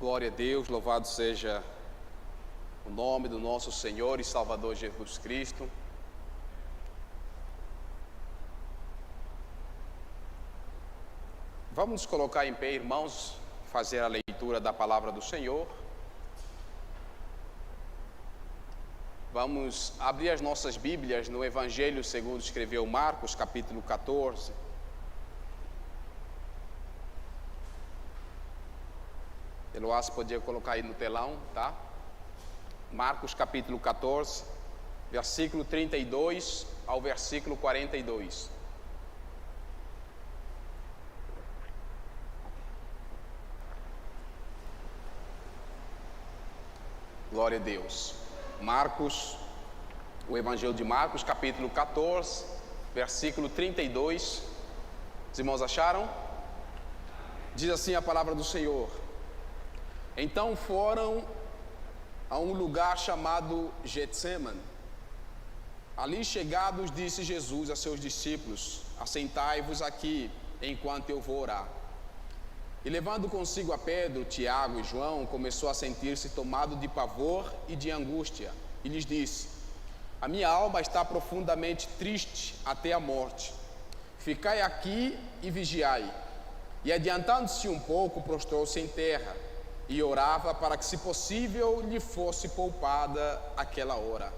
Glória a Deus, louvado seja o nome do nosso Senhor e Salvador Jesus Cristo. Vamos nos colocar em pé, irmãos, fazer a leitura da palavra do Senhor. Vamos abrir as nossas Bíblias no Evangelho segundo escreveu Marcos, capítulo 14. Eloás podia colocar aí no telão, tá? Marcos capítulo 14, versículo 32 ao versículo 42. Glória a Deus. Marcos, o Evangelho de Marcos, capítulo 14, versículo 32. Os irmãos acharam? Diz assim a palavra do Senhor: Então foram a um lugar chamado Getsemane. Ali chegados, disse Jesus a seus discípulos: Assentai-vos aqui, enquanto eu vou orar. E levando consigo a Pedro, Tiago e João, começou a sentir-se tomado de pavor e de angústia, e lhes disse: A minha alma está profundamente triste até a morte. Ficai aqui e vigiai. E adiantando-se um pouco, prostrou-se em terra e orava para que, se possível, lhe fosse poupada aquela hora.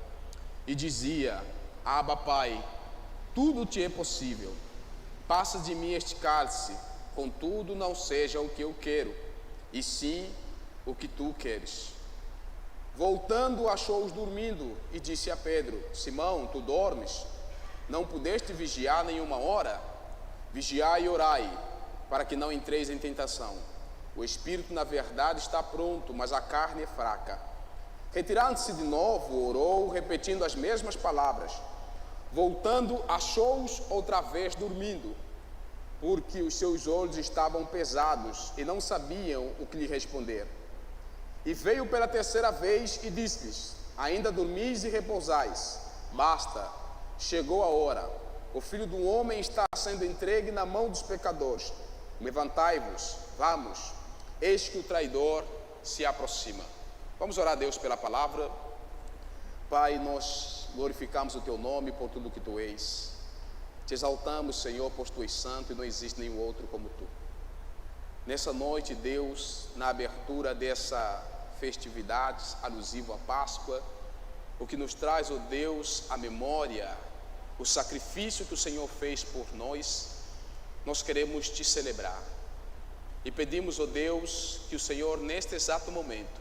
E dizia: Abba, Pai, tudo te é possível. Passa de mim este cálice, contudo não seja o que eu quero, e sim o que tu queres. Voltando, achou-os dormindo e disse a Pedro: Simão, tu dormes? Não pudeste vigiar nenhuma hora? Vigiai e orai, para que não entreis em tentação. O espírito, na verdade, está pronto, mas a carne é fraca. Retirando-se de novo, orou, repetindo as mesmas palavras. Voltando, achou-os outra vez dormindo, porque os seus olhos estavam pesados e não sabiam o que lhe responder. E veio pela terceira vez e disse-lhes: Ainda dormis e repousais? Basta, chegou a hora. O Filho do Homem está sendo entregue na mão dos pecadores. Levantai-vos, vamos. Eis que o traidor se aproxima. Vamos orar a Deus pela palavra. Pai, nós glorificamos o Teu nome por tudo que Tu és. Te exaltamos, Senhor, pois Tu és santo e não existe nenhum outro como Tu. Nessa noite, Deus, na abertura dessa festividade alusiva à Páscoa, o que nos traz, ó Deus, a memória, o sacrifício que o Senhor fez por nós, nós queremos Te celebrar. E pedimos, ó Deus, que o Senhor, neste exato momento,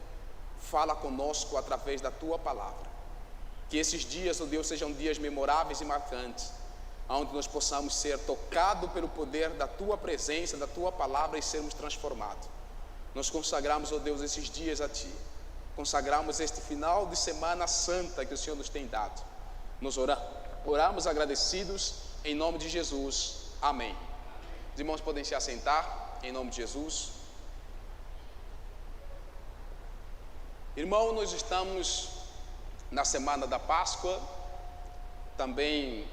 fala conosco através da Tua palavra. Que esses dias, ó Deus, sejam dias memoráveis e marcantes, onde nós possamos ser tocados pelo poder da Tua presença, da Tua palavra e sermos transformados. Nós consagramos, ó Deus, esses dias a Ti. Consagramos este final de semana santa que o Senhor nos tem dado. Nós oramos agradecidos em nome de Jesus. Amém. Os irmãos podem se assentar. Em nome de Jesus. Irmão, nós estamos na semana da Páscoa, também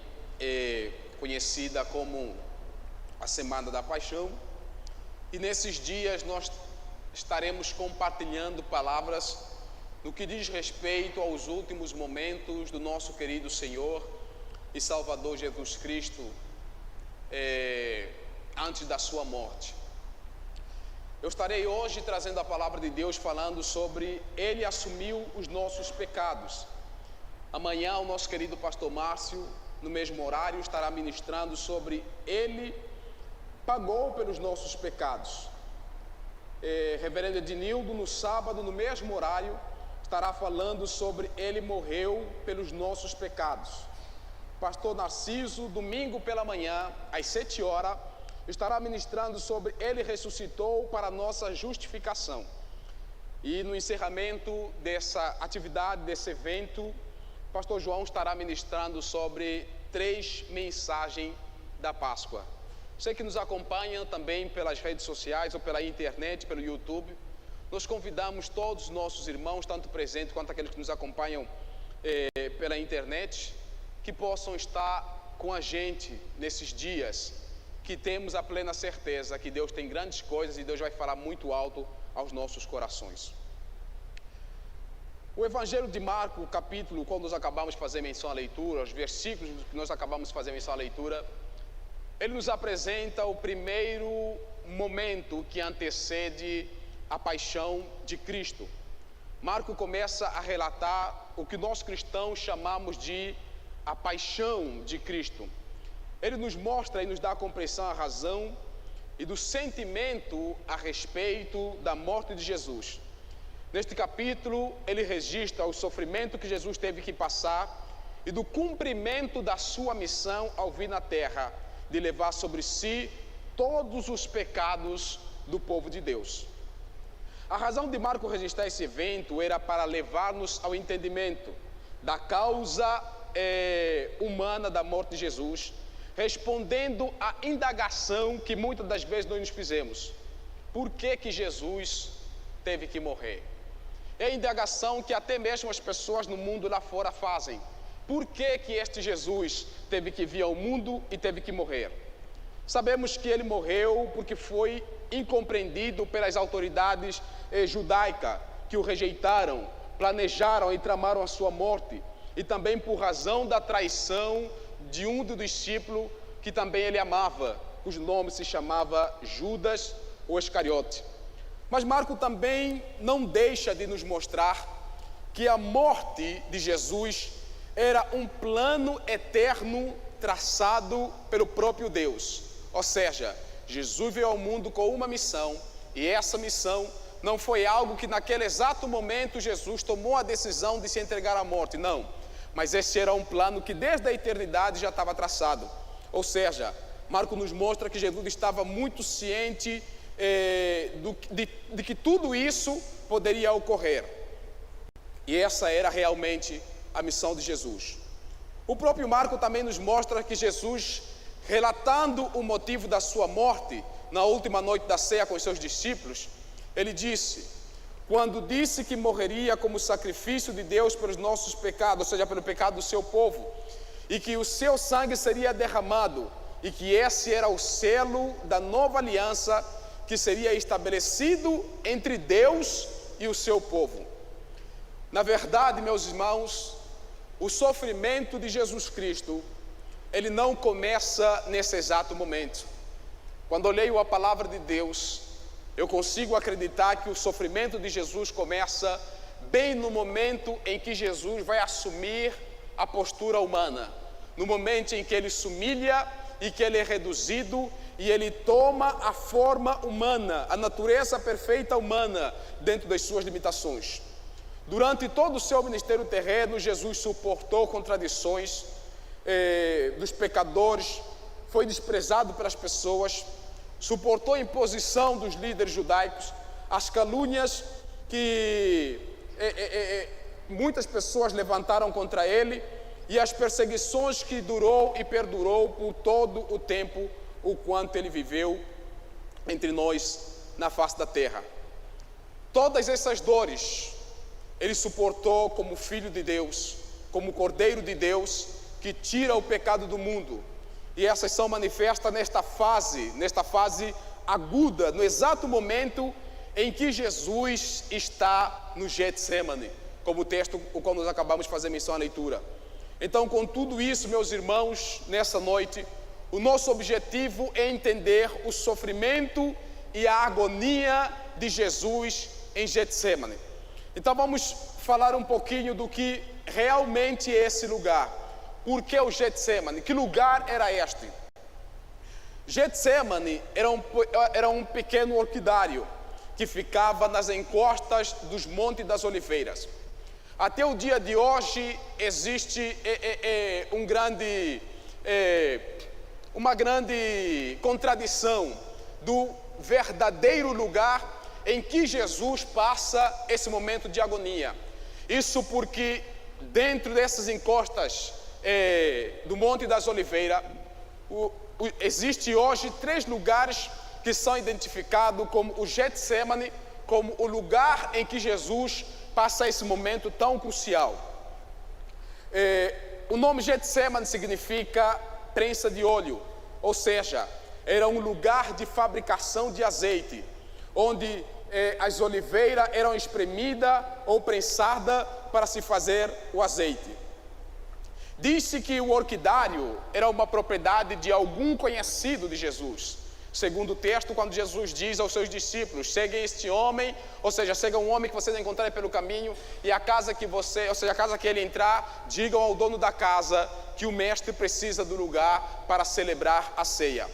conhecida como a Semana da Paixão, e nesses dias nós estaremos compartilhando palavras no que diz respeito aos últimos momentos do nosso querido Senhor e Salvador Jesus Cristo, antes da sua morte. Eu estarei hoje trazendo a palavra de Deus falando sobre Ele assumiu os nossos pecados. Amanhã o nosso querido pastor Márcio, no mesmo horário, estará ministrando sobre Ele pagou pelos nossos pecados. Reverendo Ednildo, no sábado, no mesmo horário, estará falando sobre Ele morreu pelos nossos pecados. Pastor Narciso, domingo pela manhã, às 7 horas, estará ministrando sobre Ele ressuscitou para a nossa justificação. E no encerramento dessa atividade, desse evento, Pastor João estará ministrando sobre 3 mensagens da Páscoa. Você que nos acompanha também pelas redes sociais ou pela internet, pelo YouTube, nós convidamos todos os nossos irmãos, tanto presentes quanto aqueles que nos acompanham pela internet, que possam estar com a gente nesses dias, que temos a plena certeza que Deus tem grandes coisas e Deus vai falar muito alto aos nossos corações. O Evangelho de Marcos, o capítulo, quando nós acabamos de fazer menção à leitura, os versículos que nós acabamos de fazer menção à leitura, ele nos apresenta o primeiro momento que antecede a paixão de Cristo. Marcos começa a relatar o que nós cristãos chamamos de a paixão de Cristo. Ele nos mostra e nos dá a compreensão, a razão e do sentimento a respeito da morte de Jesus. Neste capítulo, ele registra o sofrimento que Jesus teve que passar e do cumprimento da sua missão ao vir na terra, de levar sobre si todos os pecados do povo de Deus. A razão de Marcos registrar esse evento era para levar-nos ao entendimento da causa humana da morte de Jesus, respondendo à indagação que muitas das vezes nós nos fizemos: por que Jesus teve que morrer? É a indagação que até mesmo as pessoas no mundo lá fora fazem: por que este Jesus teve que vir ao mundo e teve que morrer? Sabemos que ele morreu porque foi incompreendido pelas autoridades judaicas, que o rejeitaram, planejaram e tramaram a sua morte, e também por razão da traição de um dos discípulos que também ele amava, cujo nome se chamava Judas ou Iscariote. Mas Marcos também não deixa de nos mostrar que a morte de Jesus era um plano eterno traçado pelo próprio Deus. Ou seja, Jesus veio ao mundo com uma missão, e essa missão não foi algo que naquele exato momento Jesus tomou a decisão de se entregar à morte, não. Mas esse era um plano que desde a eternidade já estava traçado. Ou seja, Marcos nos mostra que Jesus estava muito ciente de que tudo isso poderia ocorrer. E essa era realmente a missão de Jesus. O próprio Marcos também nos mostra que Jesus, relatando o motivo da sua morte, na última noite da ceia com os seus discípulos, ele disse: quando disse que morreria como sacrifício de Deus pelos nossos pecados, ou seja, pelo pecado do seu povo, e que o seu sangue seria derramado, e que esse era o selo da nova aliança que seria estabelecido entre Deus e o seu povo. Na verdade, meus irmãos, o sofrimento de Jesus Cristo, ele não começa nesse exato momento. Quando eu leio a palavra de Deus, eu consigo acreditar que o sofrimento de Jesus começa bem no momento em que Jesus vai assumir a postura humana, no momento em que ele se humilha e que ele é reduzido e ele toma a forma humana, a natureza perfeita humana dentro das suas limitações. Durante todo o seu ministério terreno, Jesus suportou contradições dos pecadores, foi desprezado pelas pessoas, suportou a imposição dos líderes judaicos, as calúnias que muitas pessoas levantaram contra ele e as perseguições que durou e perdurou por todo o tempo o quanto ele viveu entre nós na face da terra. Todas essas dores ele suportou como Filho de Deus, como Cordeiro de Deus que tira o pecado do mundo. E essas são manifestas nesta fase aguda, no exato momento em que Jesus está no Getsemane, como o texto o qual nós acabamos de fazer menção à leitura. Então, com tudo isso, meus irmãos, nessa noite, o nosso objetivo é entender o sofrimento e a agonia de Jesus em Getsemane. Então vamos falar um pouquinho do que realmente é esse lugar. Por que o Getsemane? Que lugar era este? Getsemane era um pequeno orquidário que ficava nas encostas dos Montes das Oliveiras. Até o dia de hoje existe uma grande contradição do verdadeiro lugar em que Jesus passa esse momento de agonia. Isso porque dentro dessas encostas do Monte das Oliveiras, existe hoje 3 lugares que são identificados como o Getsemane, como o lugar em que Jesus passa esse momento tão crucial. O nome Getsemane significa prensa de óleo, ou seja, era um lugar de fabricação de azeite, onde as oliveiras eram espremidas ou prensadas para se fazer o azeite. Disse que o orquidário era uma propriedade de algum conhecido de Jesus. Segundo o texto, quando Jesus diz aos seus discípulos: seguem este homem, ou seja, sigam um homem que vocês encontrarem pelo caminho, e a casa que a casa que ele entrar, digam ao dono da casa que o mestre precisa do lugar para celebrar a ceia.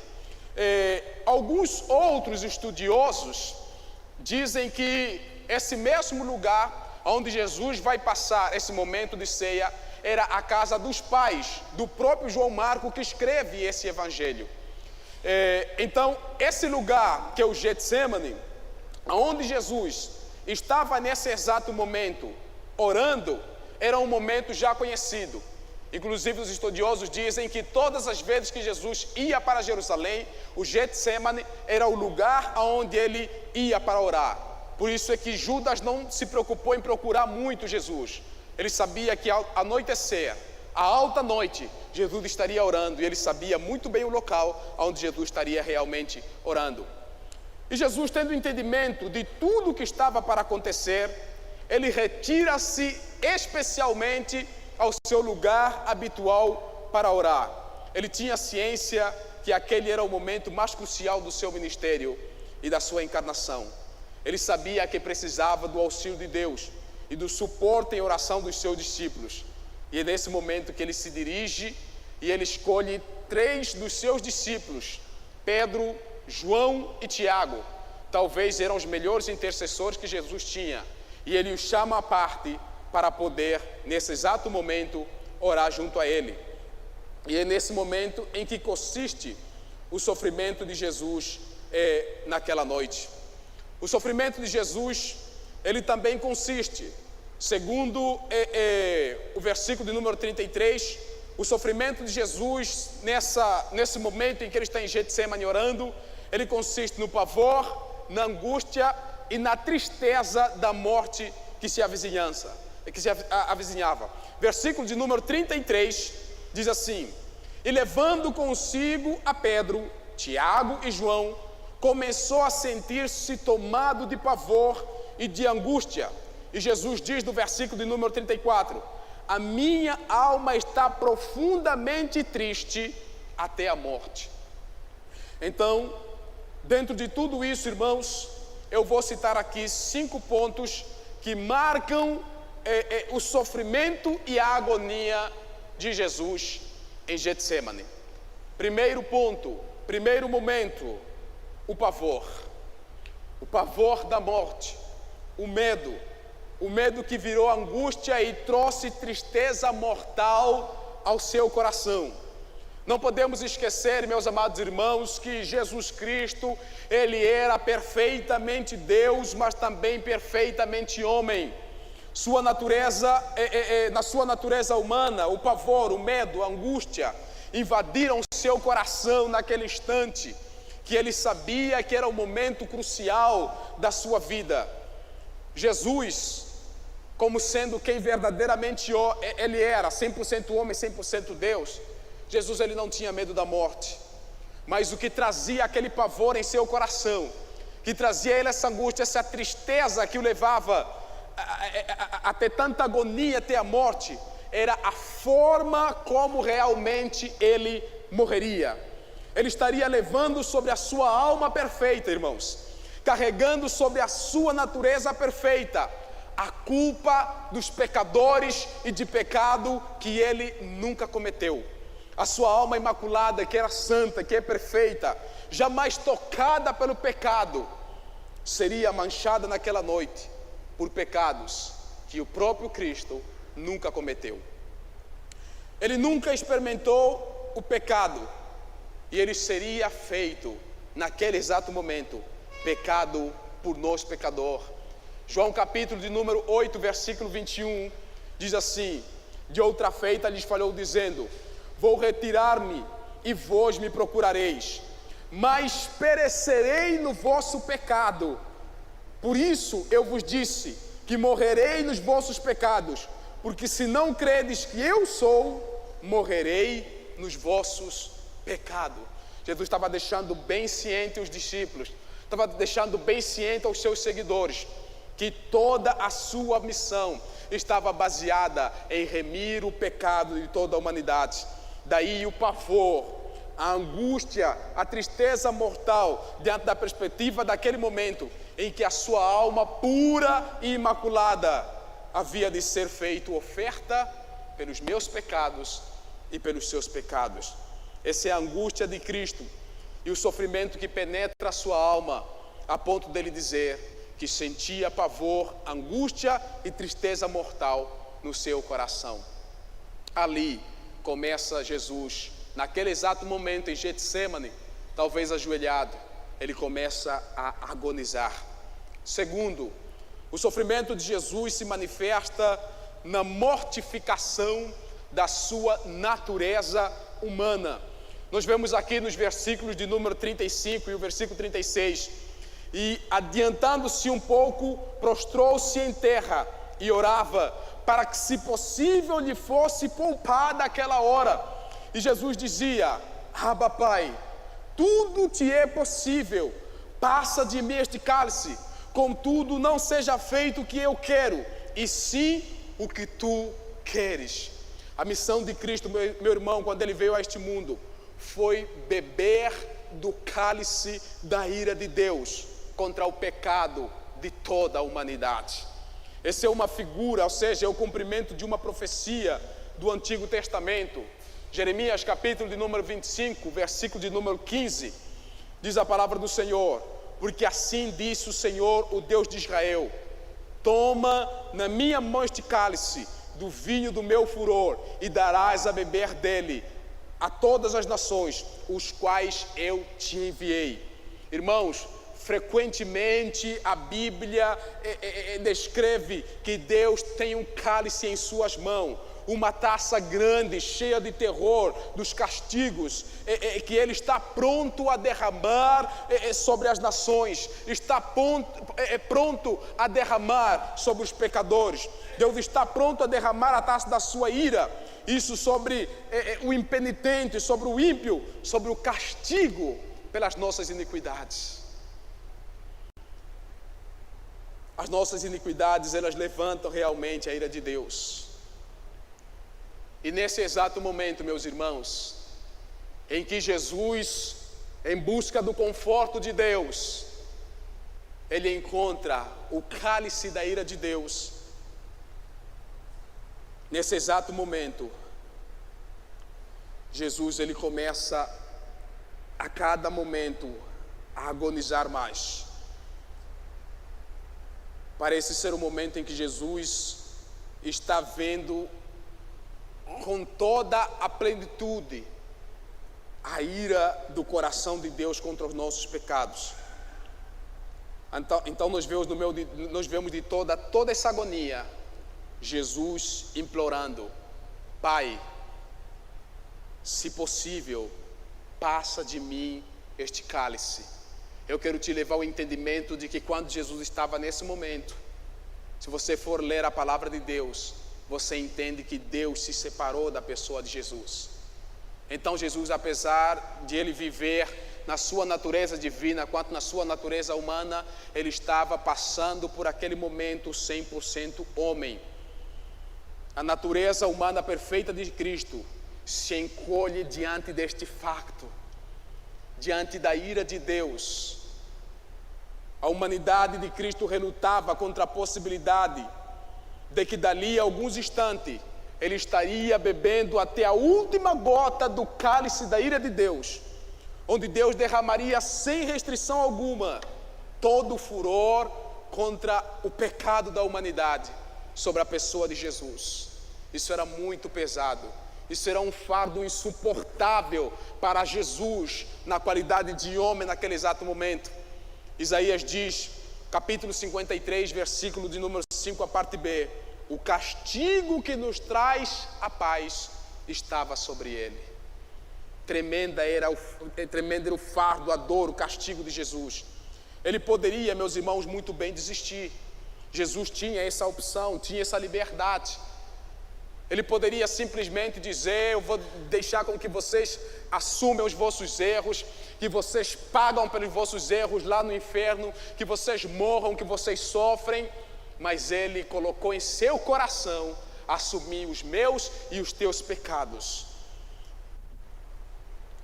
Alguns outros estudiosos dizem que esse mesmo lugar onde Jesus vai passar esse momento de ceia era a casa dos pais do próprio João Marcos, que escreve esse evangelho. Então, esse lugar que é o Getsemane, onde Jesus estava nesse exato momento orando, era um momento já conhecido. Inclusive, os estudiosos dizem que todas as vezes que Jesus ia para Jerusalém, o Getsemane era o lugar onde ele ia para orar. Por isso é que Judas não se preocupou em procurar muito Jesus. Ele sabia que ao anoitecer, à alta noite, Jesus estaria orando, e ele sabia muito bem o local onde Jesus estaria realmente orando. E Jesus, tendo entendimento de tudo que estava para acontecer, ele retira-se especialmente ao seu lugar habitual para orar. Ele tinha ciência que aquele era o momento mais crucial do seu ministério e da sua encarnação. Ele sabia que precisava do auxílio de Deus e do suporte em oração dos seus discípulos. E é nesse momento que ele se dirige e ele escolhe 3 dos seus discípulos, Pedro, João e Tiago. Talvez eram os melhores intercessores que Jesus tinha. E ele os chama à parte para poder, nesse exato momento, orar junto a ele. E é nesse momento em que consiste o sofrimento de Jesus naquela noite. O sofrimento de Jesus, ele também consiste, segundo o versículo de número 33, o sofrimento de Jesus nesse momento em que ele está em Getsemane orando, ele consiste no pavor, na angústia e na tristeza da morte que se avizinhava. Versículo de número 33 diz assim: e levando consigo a Pedro, Tiago e João, começou a sentir-se tomado de pavor e de angústia. E Jesus diz no versículo de número 34: a minha alma está profundamente triste até a morte. Então, dentro de tudo isso, irmãos, eu vou citar aqui 5 pontos que marcam o sofrimento e a agonia de Jesus em Getsemane. Primeiro ponto, primeiro momento, o pavor da morte, o medo que virou angústia e trouxe tristeza mortal ao seu coração. Não podemos esquecer, meus amados irmãos, que Jesus Cristo, ele era perfeitamente Deus, mas também perfeitamente homem. Sua natureza, na sua natureza humana, o pavor, o medo, a angústia invadiram seu coração naquele instante que ele sabia que era o momento crucial da sua vida. Jesus, como sendo quem verdadeiramente ele era, 100% homem, 100% Deus, Jesus, ele não tinha medo da morte, mas o que trazia aquele pavor em seu coração, que trazia a ele essa angústia, essa tristeza que o levava a ter tanta agonia até a morte, era a forma como realmente ele morreria. Ele estaria levando sobre a sua alma perfeita, irmãos, carregando sobre a sua natureza perfeita a culpa dos pecadores e de pecado que ele nunca cometeu. A sua alma imaculada, que era santa, que é perfeita, jamais tocada pelo pecado, seria manchada naquela noite por pecados que o próprio Cristo nunca cometeu. Ele nunca experimentou o pecado, e ele seria feito naquele exato momento pecado por nós, pecador. João capítulo de número 8, versículo 21 diz assim: de outra feita lhes falou dizendo: vou retirar-me e vós me procurareis, mas perecerei no vosso pecado. Por isso eu vos disse que morrerei nos vossos pecados, porque se não credes que eu sou, morrerei nos vossos pecados. Jesus estava deixando bem ciente os discípulos, estava deixando bem ciente aos seus seguidores que toda a sua missão estava baseada em remir o pecado de toda a humanidade. Daí o pavor, a angústia, a tristeza mortal diante da perspectiva daquele momento em que a sua alma pura e imaculada havia de ser feita oferta pelos meus pecados e pelos seus pecados. Essa é a angústia de Cristo e o sofrimento que penetra a sua alma, a ponto dele dizer que sentia pavor, angústia e tristeza mortal no seu coração. Ali começa Jesus, naquele exato momento em Getsêmani, talvez ajoelhado, ele começa a agonizar. Segundo, o sofrimento de Jesus se manifesta na mortificação da sua natureza humana. Nós vemos aqui nos versículos de número 35 e o versículo 36, e adiantando-se um pouco, prostrou-se em terra e orava para que, se possível, lhe fosse poupada aquela hora. E Jesus dizia: Abba, Pai, tudo te é possível, passa de mim este cálice, contudo não seja feito o que eu quero, e sim o que tu queres. A missão de Cristo, meu irmão, quando ele veio a este mundo, foi beber do cálice da ira de Deus contra o pecado de toda a humanidade. Essa é uma figura, ou seja, é o cumprimento de uma profecia do Antigo Testamento. Jeremias capítulo de número 25, versículo de número 15, diz a palavra do Senhor: porque assim disse o Senhor, o Deus de Israel: toma na minha mão este cálice do vinho do meu furor e darás a beber dele a todas as nações, os quais eu te enviei. Irmãos, frequentemente a Bíblia descreve que Deus tem um cálice em suas mãos, uma taça grande, cheia de terror, dos castigos, que Ele está pronto a derramar sobre as nações, está pronto a derramar sobre os pecadores. Deus está pronto a derramar a taça da sua ira, isso sobre o impenitente, sobre o ímpio, sobre o castigo pelas nossas iniquidades. As nossas iniquidades, elas levantam realmente a ira de Deus. E nesse exato momento, meus irmãos, em que Jesus, em busca do conforto de Deus, ele encontra o cálice da ira de Deus. Nesse exato momento, Jesus, ele começa a cada momento a agonizar mais. Parece ser o momento em que Jesus está vendo com toda a plenitude a ira do coração de Deus contra os nossos pecados. Então nós vemos de toda essa agonia, Jesus implorando: Pai, se possível, passa de mim este cálice. Eu quero te levar ao entendimento de que quando Jesus estava nesse momento, se você for ler a palavra de Deus, você entende que Deus se separou da pessoa de Jesus. Então Jesus, apesar de ele viver na sua natureza divina, quanto na sua natureza humana, ele estava passando por aquele momento 100% homem. A natureza humana perfeita de Cristo se encolhe diante deste facto, diante da ira de Deus. A humanidade de Cristo relutava contra a possibilidade de que dali a alguns instantes ele estaria bebendo até a última gota do cálice da ira de Deus, onde Deus derramaria sem restrição alguma todo o furor contra o pecado da humanidade sobre a pessoa de Jesus. Isso era muito pesado, isso era um fardo insuportável para Jesus na qualidade de homem naquele exato momento. Isaías diz, capítulo 53, versículo de número 5, a parte B: o castigo que nos traz a paz estava sobre ele. Tremendo era o fardo, a dor, o castigo de Jesus. Ele poderia, meus irmãos, muito bem desistir. Jesus tinha essa opção, tinha essa liberdade. Ele poderia simplesmente dizer: eu vou deixar com que vocês assumam os vossos erros, que vocês pagam pelos vossos erros lá no inferno, que vocês morram, que vocês sofrem. Mas Ele colocou em seu coração assumir os meus e os teus pecados.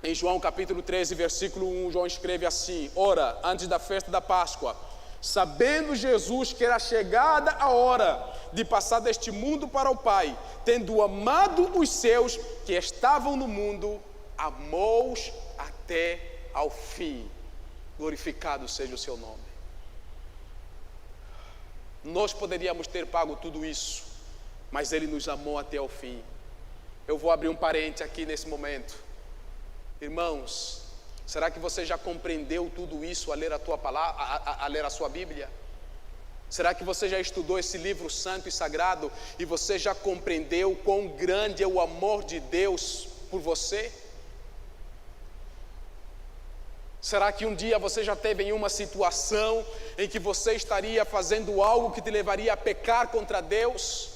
Em João capítulo 13, versículo 1, João escreve assim: ora, antes da festa da Páscoa, sabendo Jesus que era chegada a hora de passar deste mundo para o Pai, tendo amado os seus que estavam no mundo, amou-os até ao fim. Glorificado seja o seu nome. Nós poderíamos ter pago tudo isso, mas Ele nos amou até ao fim. Eu vou abrir um parênteses aqui nesse momento. Irmãos, será que você já compreendeu tudo isso a ler a tua palavra, a ler a sua Bíblia? Será que você já estudou esse livro santo e sagrado e você já compreendeu quão grande é o amor de Deus por você? Será que um dia você já teve em uma situação em que você estaria fazendo algo que te levaria a pecar contra Deus?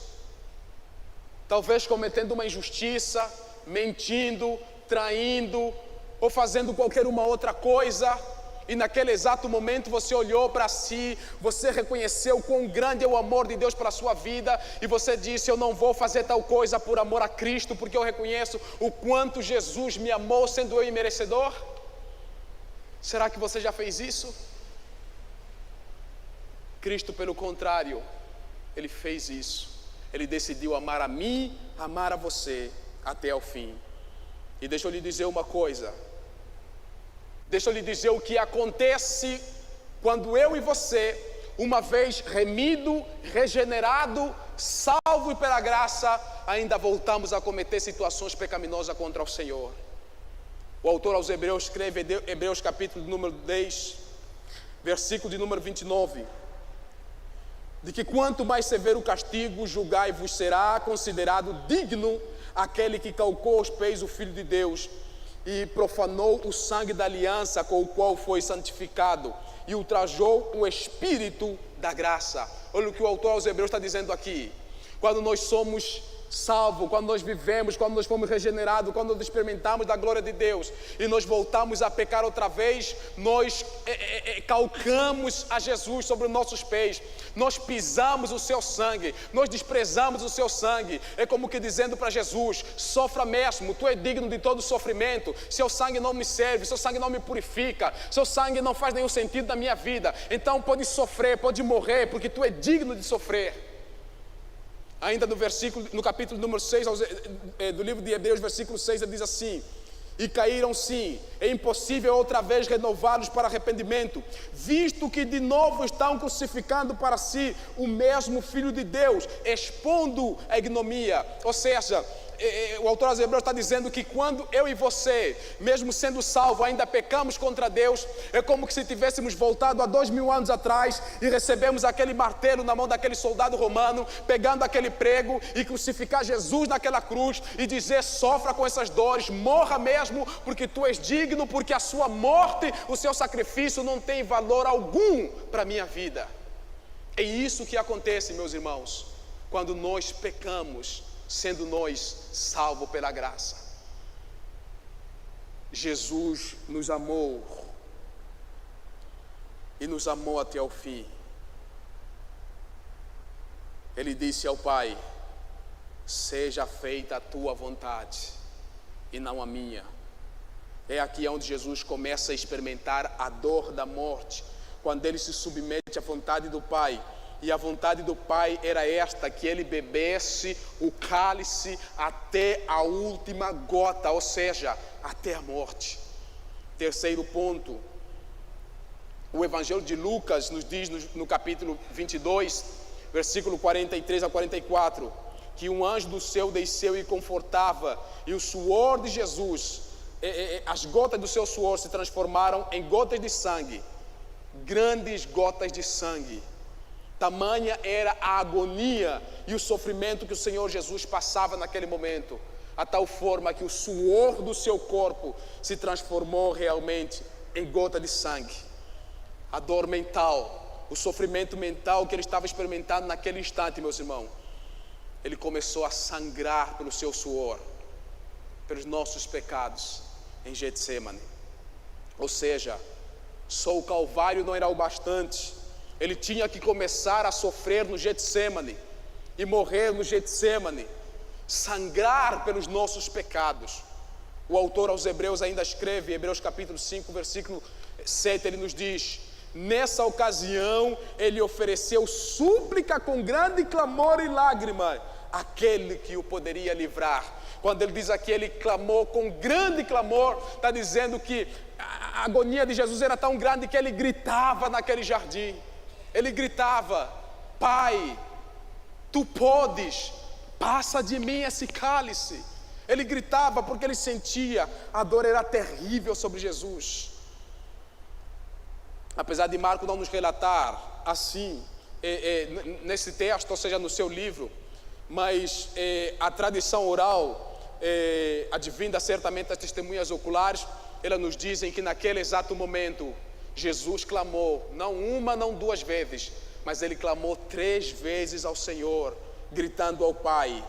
Talvez cometendo uma injustiça, mentindo, traindo ou fazendo qualquer uma outra coisa, e naquele exato momento você olhou para si, você reconheceu quão grande é o amor de Deus pela sua vida, e você disse: eu não vou fazer tal coisa por amor a Cristo, porque eu reconheço o quanto Jesus me amou sendo eu imerecedor. Será que você já fez isso? Cristo, pelo contrário, Ele fez isso. Ele decidiu amar a mim, amar a você até ao fim. E deixa eu lhe dizer uma coisa. Deixa eu lhe dizer o que acontece quando eu e você, uma vez remido, regenerado, salvo pela graça, ainda voltamos a cometer situações pecaminosas contra o Senhor. O autor aos Hebreus escreve, Hebreus capítulo número 10, versículo de número 29, de que quanto mais severo o castigo, julgai-vos será considerado digno aquele que calcou aos pés o Filho de Deus e profanou o sangue da aliança com o qual foi santificado e ultrajou o Espírito da graça. Olha o que o autor aos Hebreus está dizendo aqui. Quando nós somos salvos, quando nós vivemos, quando nós fomos regenerados, quando nós experimentamos da glória de Deus e nós voltamos a pecar outra vez, nós calcamos a Jesus sobre os nossos pés, nós pisamos o seu sangue, nós desprezamos o seu sangue. É como que dizendo para Jesus: sofra mesmo, tu é digno de todo sofrimento, seu sangue não me serve, seu sangue não me purifica, seu sangue não faz nenhum sentido na minha vida, então pode sofrer, pode morrer, porque tu é digno de sofrer. Ainda no capítulo número 6 do livro de Hebreus, versículo 6, ele diz assim: e caíram sim, é impossível outra vez renová-los para arrependimento, visto que de novo estão crucificando para si o mesmo Filho de Deus, expondo a ignomia. Ou seja, o autor aos Hebreus está dizendo que quando eu e você, mesmo sendo salvo, ainda pecamos contra Deus, é como que se tivéssemos voltado há 2000 anos atrás e recebemos aquele martelo na mão daquele soldado romano, pegando aquele prego e crucificar Jesus naquela cruz e dizer: sofra com essas dores, morra mesmo, porque tu és digno, porque a sua morte, o seu sacrifício não tem valor algum para a minha vida. É isso que acontece, meus irmãos, quando nós pecamos, sendo nós salvos pela graça. Jesus nos amou e nos amou até o fim. Ele disse ao Pai: seja feita a tua vontade e não a minha. É aqui onde Jesus começa a experimentar a dor da morte, quando ele se submete à vontade do Pai. E a vontade do Pai era esta: que ele bebesse o cálice até a última gota, ou seja, até a morte. Terceiro ponto, o Evangelho de Lucas nos diz no capítulo 22, versículo 43 a 44, que um anjo do céu desceu e confortava, e o suor de Jesus, as gotas do seu suor se transformaram em gotas de sangue, grandes gotas de sangue. Tamanha era a agonia e o sofrimento que o Senhor Jesus passava naquele momento, a tal forma que o suor do seu corpo se transformou realmente em gota de sangue. A dor mental, o sofrimento mental que ele estava experimentando naquele instante, meus irmãos, ele começou a sangrar pelo seu suor, pelos nossos pecados em Getsemane. Ou seja, só o Calvário não era o bastante, ele tinha que começar a sofrer no Getsemane e morrer no Getsemane, sangrar pelos nossos pecados. O autor aos Hebreus ainda escreve, em Hebreus capítulo 5, versículo 7, ele nos diz: nessa ocasião ele ofereceu súplica com grande clamor e lágrima àquele que o poderia livrar. Quando ele diz aqui, ele clamou com grande clamor, está dizendo que a agonia de Jesus era tão grande que ele gritava naquele jardim. Ele gritava: Pai, Tu podes, passa de mim esse cálice. Ele gritava porque ele sentia a dor era terrível sobre Jesus. Apesar de Marcos não nos relatar assim nesse texto, ou seja, no seu livro, mas a tradição oral, advinda certamente das testemunhas oculares, elas nos dizem que naquele exato momento Jesus clamou, não uma, não duas vezes, mas ele clamou 3 vezes ao Senhor, gritando ao Pai: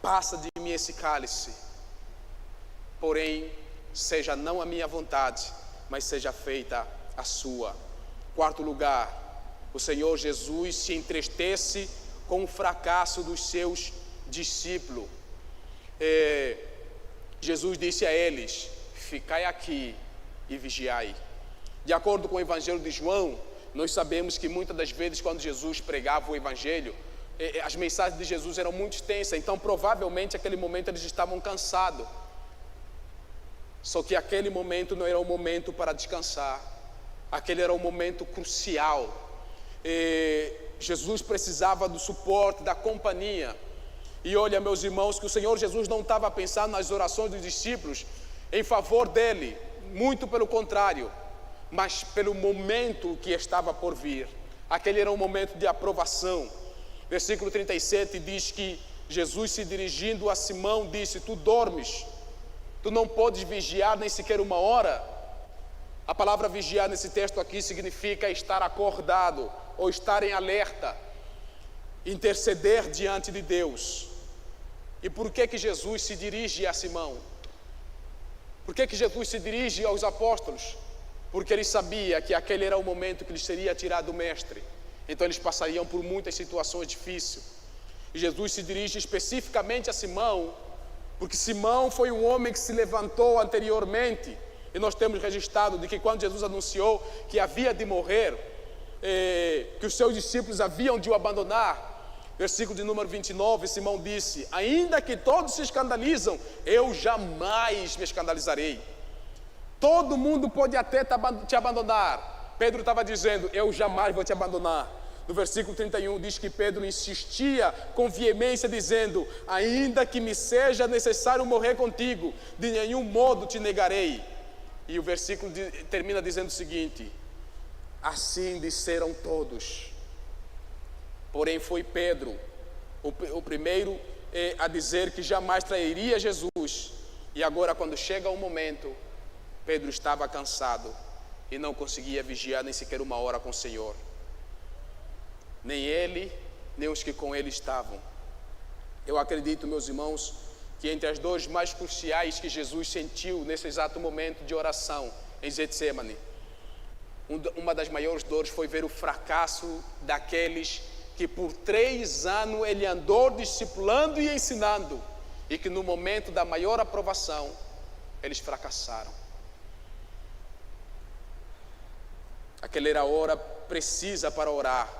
passa de mim esse cálice, porém seja não a minha vontade, mas seja feita a sua. Quarto lugar, o Senhor Jesus se entristece com o fracasso dos seus discípulos. Jesus disse a eles: ficai aqui e vigiai. De acordo com o Evangelho de João, nós sabemos que muitas das vezes quando Jesus pregava o Evangelho, as mensagens de Jesus eram muito extensas, então provavelmente naquele momento eles estavam cansados. Só que aquele momento não era um momento para descansar, aquele era um momento crucial. Jesus precisava do suporte, da companhia. E olha, meus irmãos, que o Senhor Jesus não estava pensando nas orações dos discípulos em favor dele, muito pelo contrário, mas pelo momento que estava por vir. Aquele era um momento de aprovação. Versículo 37 diz que Jesus, se dirigindo a Simão, disse: tu dormes, tu não podes vigiar nem sequer 1 hora. A palavra vigiar nesse texto aqui significa estar acordado ou estar em alerta, interceder diante de Deus. E por que Jesus se dirige a Simão? Por que Jesus se dirige aos apóstolos? Porque ele sabia que aquele era o momento que lhes seria tirado do mestre. Então eles passariam por muitas situações difíceis. E Jesus se dirige especificamente a Simão, porque Simão foi um homem que se levantou anteriormente. E nós temos registrado de que quando Jesus anunciou que havia de morrer, que os seus discípulos haviam de o abandonar, versículo de número 29, Simão disse: ainda que todos se escandalizam, eu jamais me escandalizarei. Todo mundo pode até te abandonar. Pedro estava dizendo: eu jamais vou te abandonar. No versículo 31 diz que Pedro insistia com veemência, dizendo: ainda que me seja necessário morrer contigo, de nenhum modo te negarei. E o versículo termina dizendo o seguinte: assim disseram todos. Porém foi Pedro o primeiro a dizer que jamais trairia Jesus. E agora, quando chega o momento, Pedro estava cansado e não conseguia vigiar nem sequer 1 hora com o Senhor. Nem ele, nem os que com ele estavam. Eu acredito, meus irmãos, que entre as dores mais cruciais que Jesus sentiu nesse exato momento de oração em Getsemane, uma das maiores dores foi ver o fracasso daqueles que por 3 anos ele andou discipulando e ensinando, e que no momento da maior aprovação eles fracassaram. Aquela era a hora precisa para orar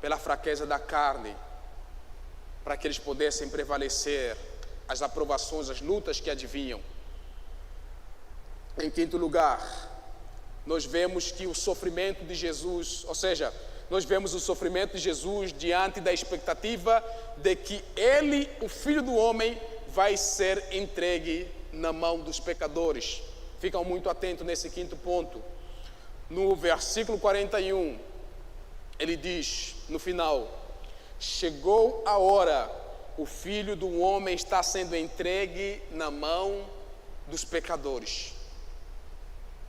pela fraqueza da carne, para que eles pudessem prevalecer as aprovações, as lutas que advinham. Em quinto lugar, nós vemos que o sofrimento de Jesus, ou seja, nós vemos o sofrimento de Jesus diante da expectativa de que ele, o Filho do Homem, vai ser entregue na mão dos pecadores. Ficam muito atentos nesse quinto ponto. No versículo 41, ele diz, no final: chegou a hora, o Filho do Homem está sendo entregue na mão dos pecadores.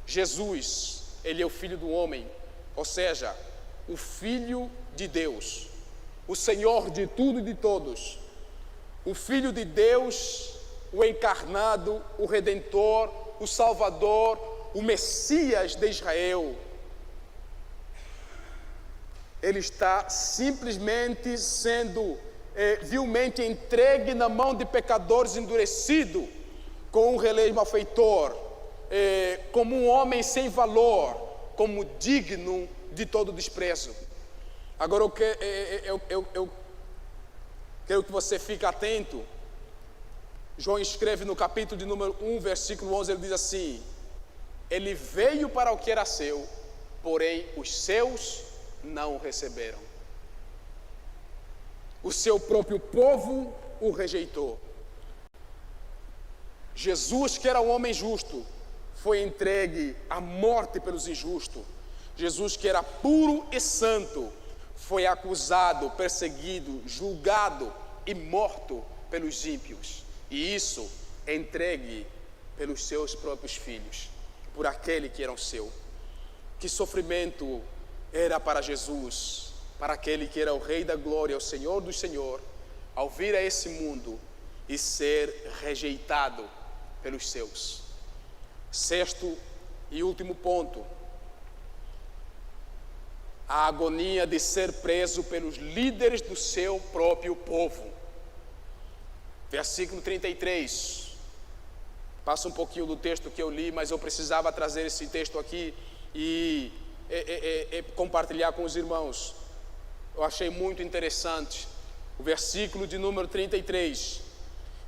Jesus, ele é o Filho do Homem, ou seja, o Filho de Deus, o Senhor de tudo e de todos. o Filho de Deus, o encarnado, o Redentor, o Salvador, o Messias de Israel, ele está simplesmente sendo vilmente entregue na mão de pecadores, endurecido, com um rei malfeitor, como um homem sem valor, como digno de todo desprezo. Agora eu quero que você fique atento. João escreve no capítulo de número 1, versículo 11, ele diz assim: ele veio para o que era seu, porém os seus não o receberam. O seu próprio povo o rejeitou. Jesus, que era um homem justo, foi entregue à morte pelos injustos. Jesus, que era puro e santo, foi acusado, perseguido, julgado e morto pelos ímpios. E isso entregue pelos seus próprios filhos, por aquele que era o seu. Que sofrimento era para Jesus, para aquele que era o Rei da Glória, o Senhor do Senhor, ao vir a esse mundo e ser rejeitado pelos seus. Sexto e último ponto: a agonia de ser preso pelos líderes do seu próprio povo. Versículo 33. Passa um pouquinho do texto que eu li, mas eu precisava trazer esse texto aqui e compartilhar com os irmãos. Eu achei muito interessante. O versículo de número 33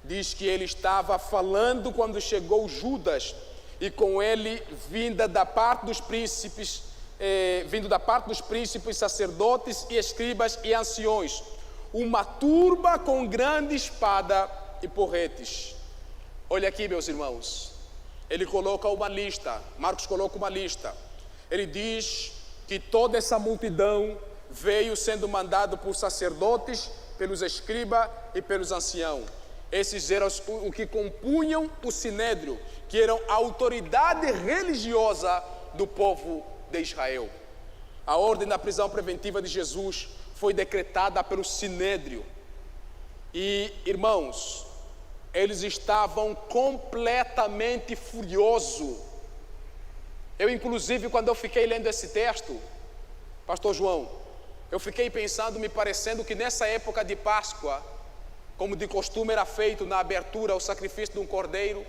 diz que ele estava falando quando chegou Judas, e com ele vindo da parte dos príncipes, sacerdotes e escribas e anciões, uma turba com grande espada e porretes. Olha aqui, meus irmãos, ele coloca uma lista, Marcos coloca uma lista. Ele diz que toda essa multidão veio sendo mandado por sacerdotes, pelos escribas e pelos anciãos. Esses eram o que compunham o sinédrio, que eram a autoridade religiosa do povo de Israel. A ordem da prisão preventiva de Jesus foi decretada pelo sinédrio. E, irmãos, eles estavam completamente furiosos. Eu, inclusive, quando eu fiquei lendo esse texto, Pastor João, eu fiquei pensando, me parecendo que nessa época de Páscoa, como de costume era feito na abertura, o sacrifício de um cordeiro,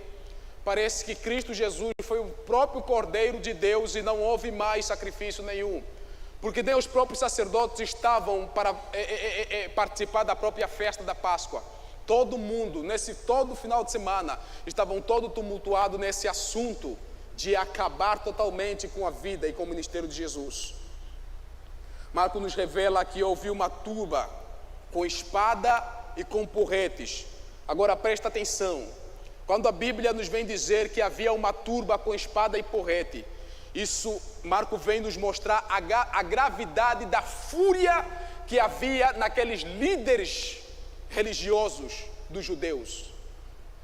parece que Cristo Jesus foi o próprio Cordeiro de Deus e não houve mais sacrifício nenhum, porque nem os próprios sacerdotes estavam para participar da própria festa da Páscoa. Todo mundo, todo final de semana, estavam todo tumultuado nesse assunto de acabar totalmente com a vida e com o ministério de Jesus. Marcos nos revela que houve uma turba com espada e com porretes. Agora presta atenção, quando a Bíblia nos vem dizer que havia uma turba com espada e porrete, isso, Marcos vem nos mostrar a gravidade da fúria que havia naqueles líderes religiosos dos judeus.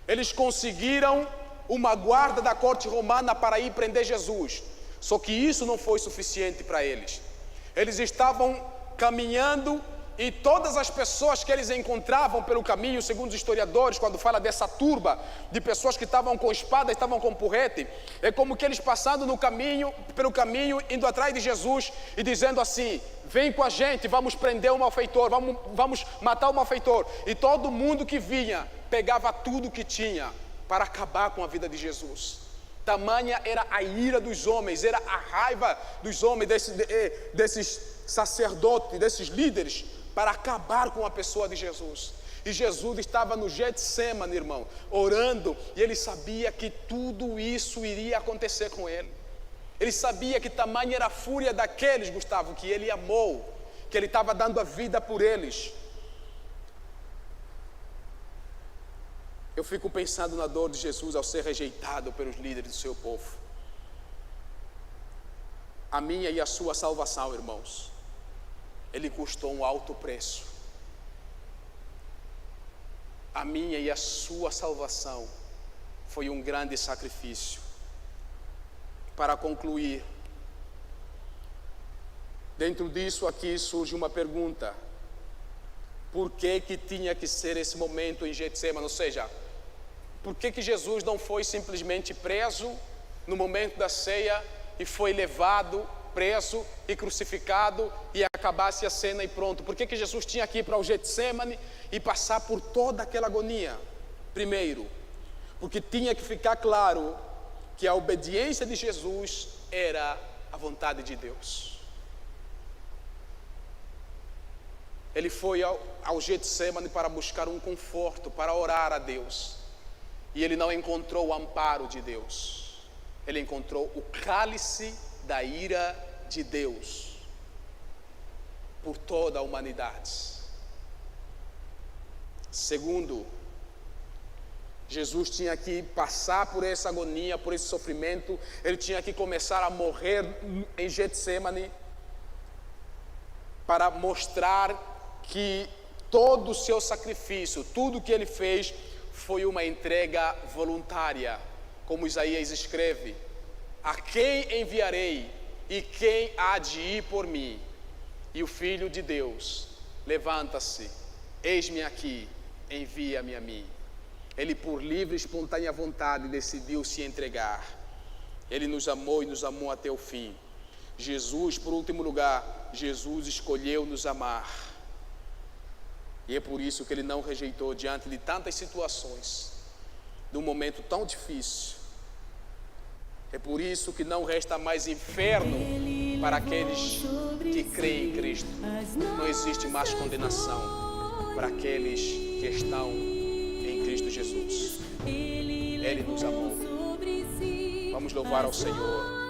Eles conseguiram uma guarda da corte romana para ir prender Jesus, só que isso não foi suficiente para eles. Eles estavam caminhando e todas as pessoas que eles encontravam pelo caminho, segundo os historiadores, quando fala dessa turba de pessoas que estavam com espada, estavam com porrete, é como que eles passando pelo caminho, indo atrás de Jesus e dizendo assim: vem com a gente, vamos prender o malfeitor, vamos matar o malfeitor. E todo mundo que vinha pegava tudo que tinha para acabar com a vida de Jesus. Tamanha era a ira dos homens, era a raiva dos homens, desses sacerdotes, desses líderes, para acabar com a pessoa de Jesus. E Jesus estava no Getsemane, irmão, orando, e ele sabia que tudo isso iria acontecer com ele. Ele sabia que tamanha era a fúria daqueles, Gustavo, que ele amou, que ele estava dando a vida por eles. Eu fico pensando na dor de Jesus ao ser rejeitado pelos líderes do seu povo. A minha e a sua salvação, irmãos, ele custou um alto preço. A minha e a sua salvação foi um grande sacrifício. Para concluir, dentro disso aqui surge uma pergunta: por que tinha que ser esse momento em Getsemane? Ou seja, por que Jesus não foi simplesmente preso no momento da ceia e foi levado, preso e crucificado e acabasse a cena e pronto? Por que Jesus tinha que ir para o Getsemane e passar por toda aquela agonia? Primeiro, porque tinha que ficar claro que a obediência de Jesus era a vontade de Deus. Ele foi ao Getsemane para buscar um conforto, para orar a Deus. E ele não encontrou o amparo de Deus. Ele encontrou o cálice da ira de Deus por toda a humanidade. Segundo, Jesus tinha que passar por essa agonia, por esse sofrimento. Ele tinha que começar a morrer em Getsemane para mostrar que todo o seu sacrifício, tudo que ele fez, foi uma entrega voluntária. Como Isaías escreve: a quem enviarei e quem há de ir por mim? E o Filho de Deus levanta-se, eis-me aqui, envia-me a mim. Ele, por livre e espontânea vontade, decidiu se entregar. Ele nos amou e nos amou até o fim. Jesus, por último lugar, Jesus escolheu nos amar. E é por isso que ele não rejeitou diante de tantas situações, de um momento tão difícil. É por isso que não resta mais inferno para aqueles que creem em Cristo. Não existe mais condenação para aqueles que estão em Cristo Jesus. Ele nos amou. Vamos louvar ao Senhor.